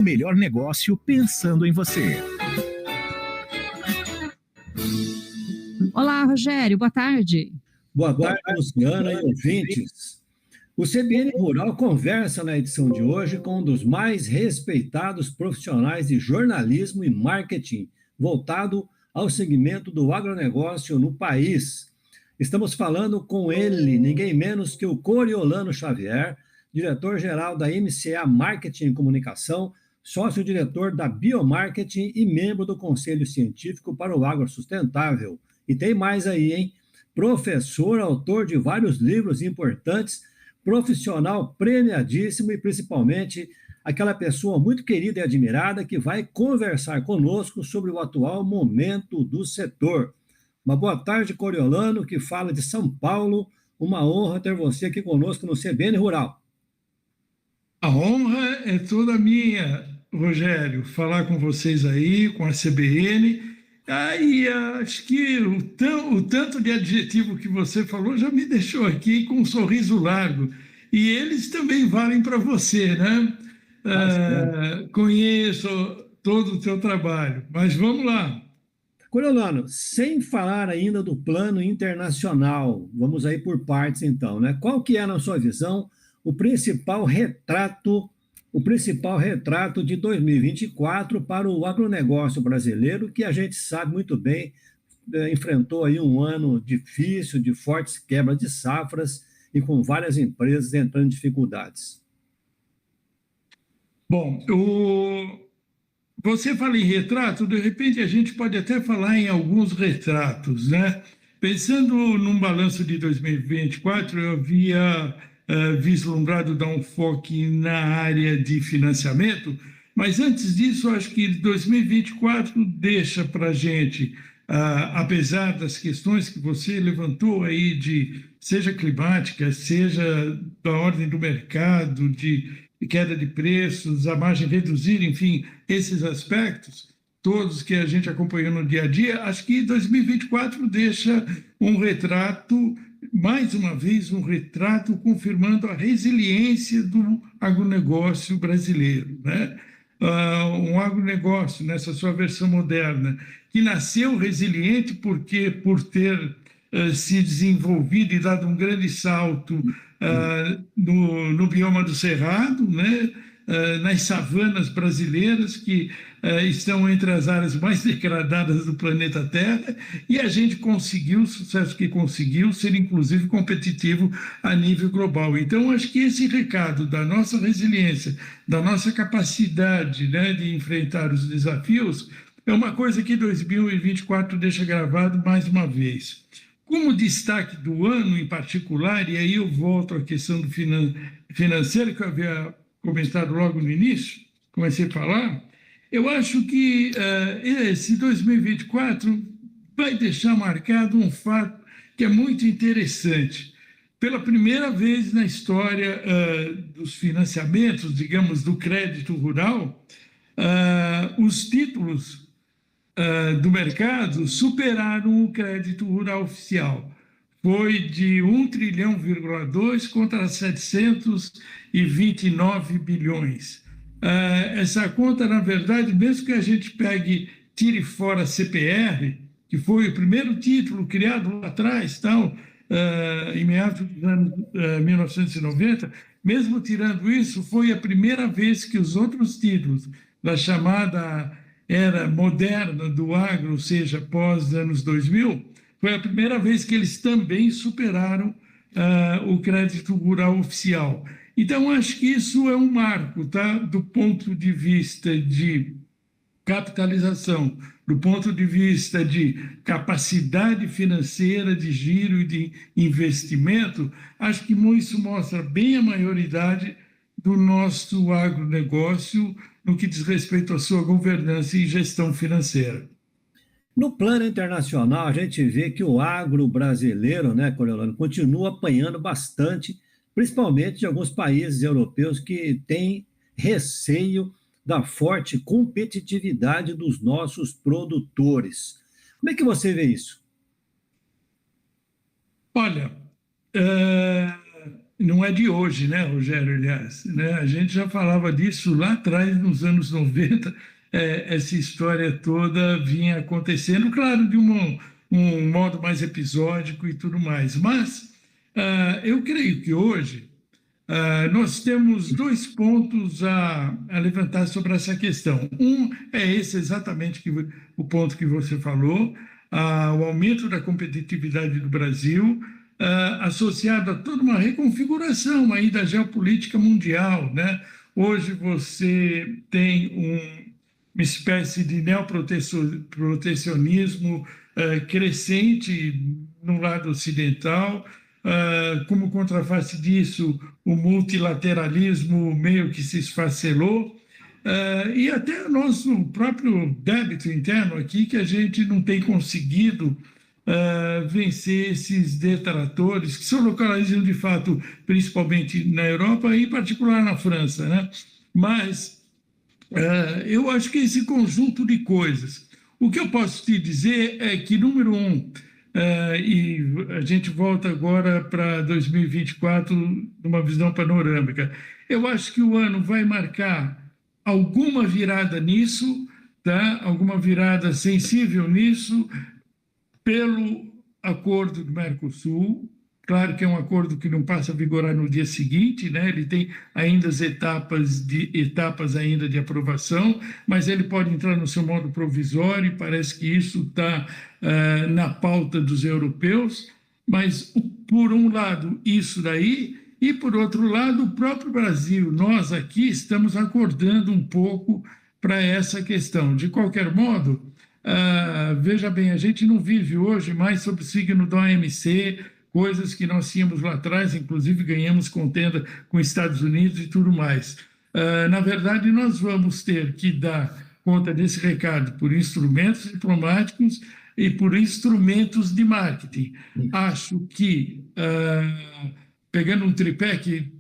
O melhor negócio pensando em você. Olá, Rogério, boa tarde. Boa tarde, Luciana e ouvintes. O CBN Rural conversa na edição de hoje com um dos mais respeitados profissionais de jornalismo e marketing voltado ao segmento do agronegócio no país. Estamos falando com ele, ninguém menos que o Coriolano Xavier, diretor-geral da MCA Marketing e Comunicação, sócio-diretor da Biomarketing e membro do Conselho Científico para o Agro Sustentável. E tem mais aí, hein? Professor, autor de vários livros importantes, profissional premiadíssimo e principalmente aquela pessoa muito querida e admirada que vai conversar conosco sobre o atual momento do setor. Uma boa tarde, Coriolano, que fala de São Paulo. Uma honra ter você aqui conosco no CBN Rural. A honra é toda minha, Rogério, falar com vocês aí, com a CBN. E acho que o tanto de adjetivo que você falou já me deixou aqui com um sorriso largo. E eles também valem para você, né? Conheço todo o teu trabalho, mas vamos lá. Coriolano, sem falar ainda do plano internacional, vamos aí por partes então, né? Qual que é, na sua visão, o principal retrato de 2024 para o agronegócio brasileiro, que a gente sabe muito bem, enfrentou aí um ano difícil, de fortes quebras de safras e com várias empresas entrando em dificuldades? Bom, você fala em retrato, de repente a gente pode até falar em alguns retratos, né? Pensando num balanço de 2024, eu havia vislumbrado dar um foco na área de financiamento, mas antes disso, acho que 2024 deixa para a gente, apesar das questões que você levantou aí, seja climática, seja da ordem do mercado, de queda de preços, a margem reduzida, enfim, esses aspectos, todos que a gente acompanhou no dia a dia, acho que 2024 deixa um retrato, mais uma vez, um retrato confirmando a resiliência do agronegócio brasileiro, né? Um agronegócio, nessa sua versão moderna, que nasceu resiliente porque, por ter se desenvolvido e dado um grande salto no bioma do Cerrado, né? Nas savanas brasileiras, que estão entre as áreas mais degradadas do planeta Terra, e a gente conseguiu, o sucesso que conseguiu, ser inclusive competitivo a nível global. Então, acho que esse recado da nossa resiliência, da nossa capacidade, né, de enfrentar os desafios, é uma coisa que 2024 deixa gravado mais uma vez. Como destaque do ano em particular, e aí eu volto à questão do financeiro que eu havia comentado logo no início, comecei a falar, eu acho que esse 2024 vai deixar marcado um fato que é muito interessante. Pela primeira vez na história dos financiamentos, digamos, do crédito rural, os títulos do mercado superaram o crédito rural oficial. Foi de 1,2 trilhão contra 729 bilhões. Essa conta, na verdade, mesmo que a gente tire fora a CPR, que foi o primeiro título criado lá atrás, em meados dos anos 1990, mesmo tirando isso, foi a primeira vez que os outros títulos da chamada era moderna do agro, ou seja, pós anos 2000, foi a primeira vez que eles também superaram o crédito rural oficial. Então, acho que isso é um marco, tá? Do ponto de vista de capitalização, do ponto de vista de capacidade financeira, de giro e de investimento, acho que isso mostra bem a maioridade do nosso agronegócio no que diz respeito à sua governança e gestão financeira. No plano internacional, a gente vê que o agro brasileiro, né, Coriolano, continua apanhando bastante, principalmente de alguns países europeus que têm receio da forte competitividade dos nossos produtores. Como é que você vê isso? Olha, não é de hoje, né, Rogério, aliás, né? A gente já falava disso lá atrás, nos anos 90, essa história toda vinha acontecendo, claro, de um modo mais episódico e tudo mais. Mas eu creio que hoje nós temos dois pontos a levantar sobre essa questão. Um é esse exatamente o ponto que você falou, o aumento da competitividade do Brasil, associado a toda uma reconfiguração aí da geopolítica mundial, né? Hoje você tem uma espécie de neoprotecionismo crescente no lado ocidental. Como contraface disso, o multilateralismo meio que se esfacelou, e até o nosso próprio débito interno aqui, que a gente não tem conseguido vencer esses detratores, que se localizam de fato principalmente na Europa e em particular na França, né? Mas eu acho que esse conjunto de coisas. O que eu posso te dizer é que, número um, e a gente volta agora para 2024 numa visão panorâmica, eu acho que o ano vai marcar alguma virada nisso, tá? Alguma virada sensível nisso, pelo acordo do Mercosul. Claro que é um acordo que não passa a vigorar no dia seguinte, né? Ele tem ainda as etapas ainda de aprovação, mas ele pode entrar no seu modo provisório, e parece que isso está na pauta dos europeus. Mas, por um lado, isso daí, e, por outro lado, o próprio Brasil. Nós aqui estamos acordando um pouco para essa questão. De qualquer modo, veja bem, a gente não vive hoje mais sob o signo da OMC, coisas que nós tínhamos lá atrás, inclusive ganhamos contenda com os Estados Unidos e tudo mais. Na verdade, nós vamos ter que dar conta desse recado por instrumentos diplomáticos e por instrumentos de marketing. Acho que, pegando um tripé que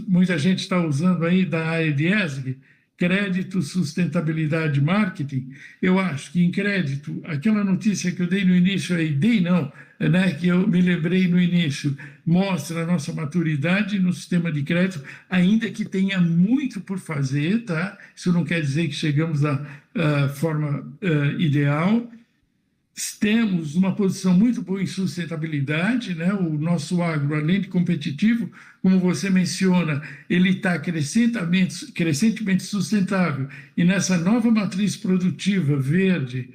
muita gente está usando aí da área de ESG, crédito, sustentabilidade, marketing, eu acho que em crédito, aquela notícia que eu dei no início aí, né, que eu me lembrei no início, mostra a nossa maturidade no sistema de crédito, ainda que tenha muito por fazer, tá? Isso não quer dizer que chegamos à forma ideal. Temos uma posição muito boa em sustentabilidade, né? O nosso agro, além de competitivo, como você menciona, ele está crescentemente sustentável, e nessa nova matriz produtiva verde,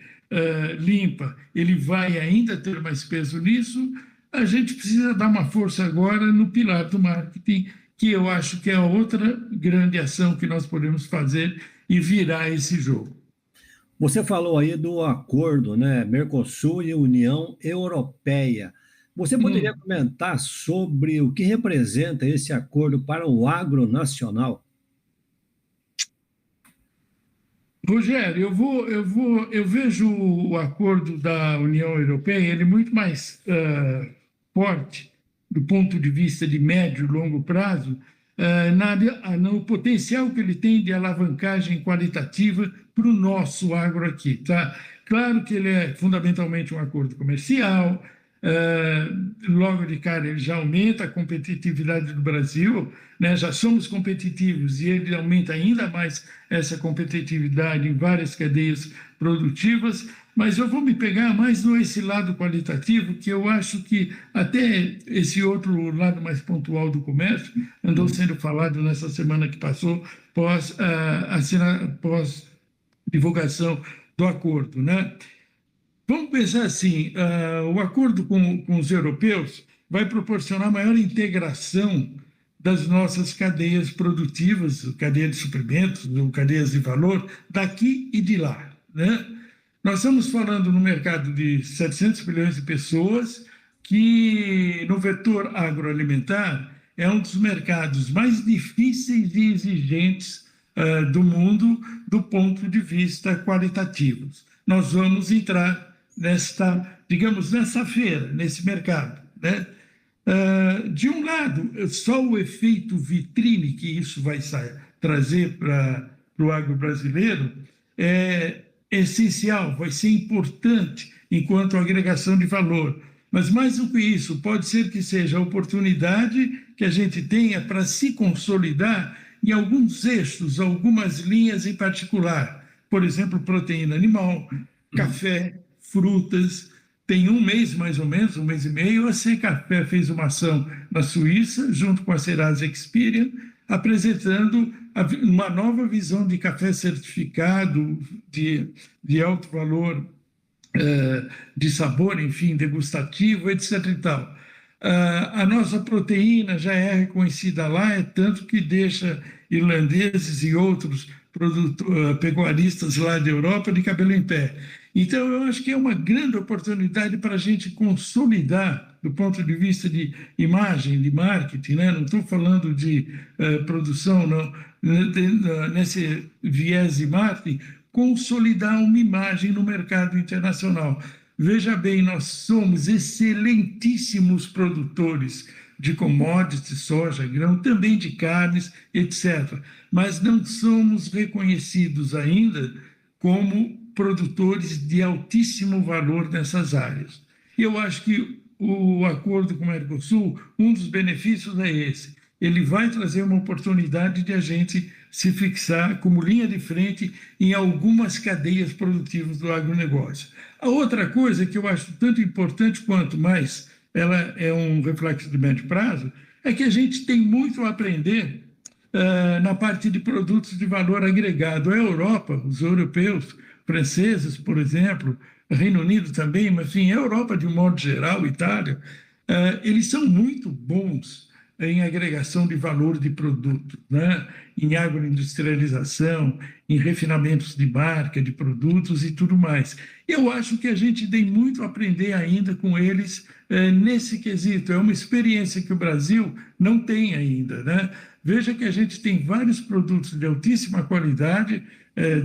limpa, ele vai ainda ter mais peso nisso. A gente precisa dar uma força agora no pilar do marketing, que eu acho que é outra grande ação que nós podemos fazer e virar esse jogo. Você falou aí do acordo, né, Mercosul e União Europeia. Você poderia comentar sobre o que representa esse acordo para o agro nacional? Rogério, eu vejo o acordo da União Europeia, ele muito mais forte do ponto de vista de médio e longo prazo, no potencial que ele tem de alavancagem qualitativa para o nosso agro aqui, tá? Claro que ele é fundamentalmente um acordo comercial, logo de cara ele já aumenta a competitividade do Brasil, né? Já somos competitivos e ele aumenta ainda mais essa competitividade em várias cadeias produtivas, mas eu vou me pegar mais nesse lado qualitativo, que eu acho que até esse outro lado mais pontual do comércio andou sendo falado nessa semana que passou, pós divulgação do acordo, né? Vamos pensar assim, o acordo com os europeus vai proporcionar maior integração das nossas cadeias produtivas, cadeia de suprimentos, cadeias de valor, daqui e de lá, né? Nós estamos falando no mercado de 700 milhões de pessoas, que no vetor agroalimentar é um dos mercados mais difíceis e exigentes do mundo do ponto de vista qualitativo. Nós vamos entrar nessa feira, nesse mercado, né? De um lado, só o efeito vitrine que isso vai trazer para o agro brasileiro é essencial, vai ser importante enquanto agregação de valor. Mas, mais do que isso, pode ser que seja a oportunidade que a gente tenha para se consolidar em alguns eixos, algumas linhas em particular. Por exemplo, proteína animal, café, frutas. Tem um mês, mais ou menos, um mês e meio, a Secafé fez uma ação na Suíça, junto com a Serasa Experian, apresentando uma nova visão de café certificado, de alto valor, de sabor, enfim, degustativo, etc. e tal. A nossa proteína já é reconhecida lá, é tanto que deixa irlandeses e outros pecuaristas lá da Europa de cabelo em pé. Então, eu acho que é uma grande oportunidade para a gente consolidar, do ponto de vista de imagem, de marketing, né? Não estou falando de produção, não, nesse viés de marketing, consolidar uma imagem no mercado internacional. Veja bem, nós somos excelentíssimos produtores de commodities, soja, grão, também de carnes, etc. Mas não somos reconhecidos ainda como produtores de altíssimo valor nessas áreas. E eu acho que o acordo com o Mercosul, um dos benefícios é esse. Ele vai trazer uma oportunidade de a gente se fixar como linha de frente em algumas cadeias produtivas do agronegócio. A outra coisa que eu acho tanto importante quanto mais ela é um reflexo de médio prazo, é que a gente tem muito a aprender na parte de produtos de valor agregado. A Europa, os europeus, franceses, por exemplo, Reino Unido também, mas enfim, a Europa de um modo geral, Itália, eles são muito bons em agregação de valor de produto, né? Em agroindustrialização, em refinamentos de marca, de produtos e tudo mais. Eu acho que a gente tem muito a aprender ainda com eles nesse quesito. É uma experiência que o Brasil não tem ainda, né? Veja que a gente tem vários produtos de altíssima qualidade,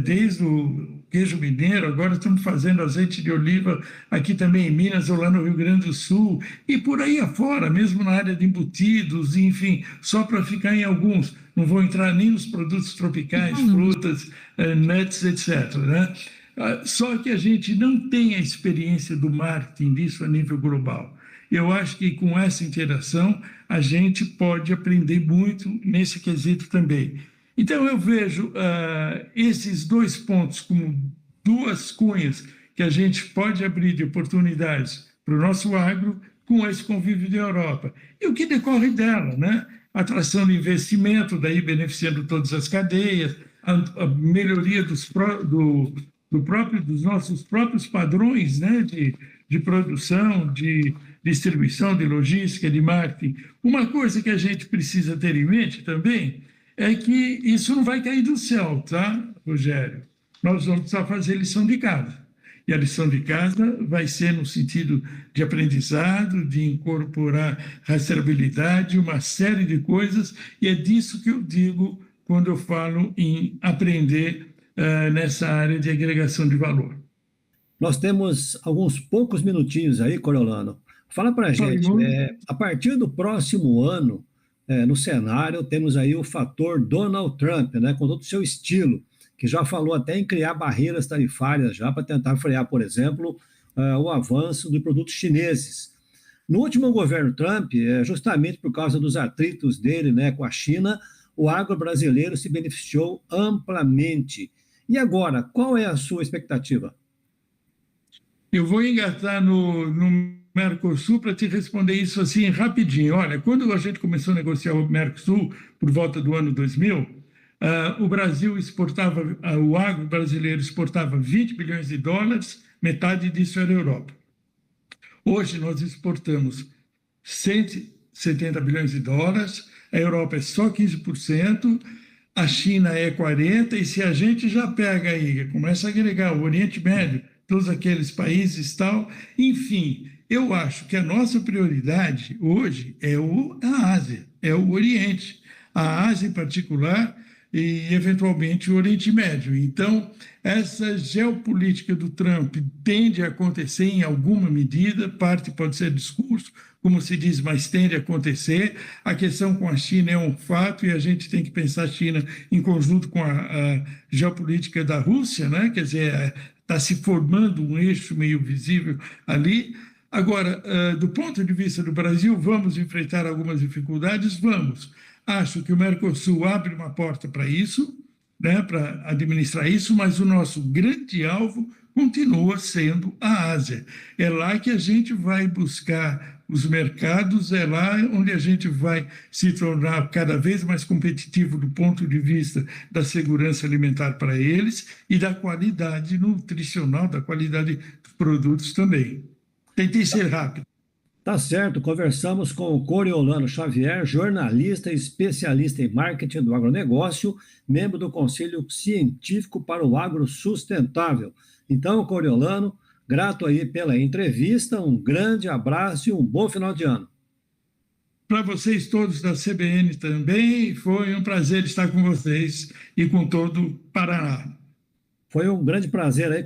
desde o queijo mineiro, agora estamos fazendo azeite de oliva aqui também em Minas ou lá no Rio Grande do Sul, e por aí afora, mesmo na área de embutidos, enfim, só para ficar em alguns. Não vou entrar nem nos produtos tropicais, frutas, nuts, etc., né? Só que a gente não tem a experiência do marketing disso a nível global. Eu acho que com essa interação a gente pode aprender muito nesse quesito também. Então, eu vejo esses dois pontos como duas cunhas que a gente pode abrir de oportunidades para o nosso agro com esse convívio da Europa. E o que decorre dela, né? Atração de investimento, daí beneficiando todas as cadeias, a melhoria dos nossos próprios padrões, né? de produção, de distribuição, de logística, de marketing. Uma coisa que a gente precisa ter em mente também é que isso não vai cair do céu, tá, Rogério? Nós vamos precisar fazer lição de casa. E a lição de casa vai ser no sentido de aprendizado, de incorporar rastreabilidade, uma série de coisas, e é disso que eu digo quando eu falo em aprender nessa área de agregação de valor. Nós temos alguns poucos minutinhos aí, Coriolano. Fala para a gente, a partir do próximo ano, no cenário, temos aí o fator Donald Trump, né, com todo o seu estilo, que já falou até em criar barreiras tarifárias já para tentar frear, por exemplo, o avanço de produtos chineses. No último governo Trump, justamente por causa dos atritos dele, né, com a China, o agro brasileiro se beneficiou amplamente. E agora, qual é a sua expectativa? Eu vou engatar no Mercosul para te responder isso assim rapidinho. Olha, quando a gente começou a negociar o Mercosul por volta do ano 2000, o Brasil exportava, o agro brasileiro exportava 20 bilhões de dólares, metade disso era a Europa. Hoje nós exportamos 170 bilhões de dólares, a Europa é só 15%, a China é 40%, e se a gente já pega aí, começa a agregar o Oriente Médio, todos aqueles países e tal, enfim, eu acho que a nossa prioridade hoje é a Ásia, é o Oriente, a Ásia em particular e, eventualmente, o Oriente Médio. Então, essa geopolítica do Trump tende a acontecer em alguma medida, parte pode ser discurso, como se diz, mas tende a acontecer. A questão com a China é um fato e a gente tem que pensar a China em conjunto com a geopolítica da Rússia, né? Quer dizer, está se formando um eixo meio visível ali. Agora, do ponto de vista do Brasil, vamos enfrentar algumas dificuldades? Vamos. Acho que o Mercosul abre uma porta para isso, né, para administrar isso, mas o nosso grande alvo continua sendo a Ásia. É lá que a gente vai buscar os mercados, é lá onde a gente vai se tornar cada vez mais competitivo do ponto de vista da segurança alimentar para eles e da qualidade nutricional, da qualidade dos produtos também. Tentei ser rápido. Tá certo, conversamos com o Coriolano Xavier, jornalista e especialista em marketing do agronegócio, membro do Conselho Científico para o Agro Sustentável. Então, Coriolano, grato aí pela entrevista, um grande abraço e um bom final de ano. Para vocês todos da CBN também, foi um prazer estar com vocês e com todo o Paraná. Foi um grande prazer aí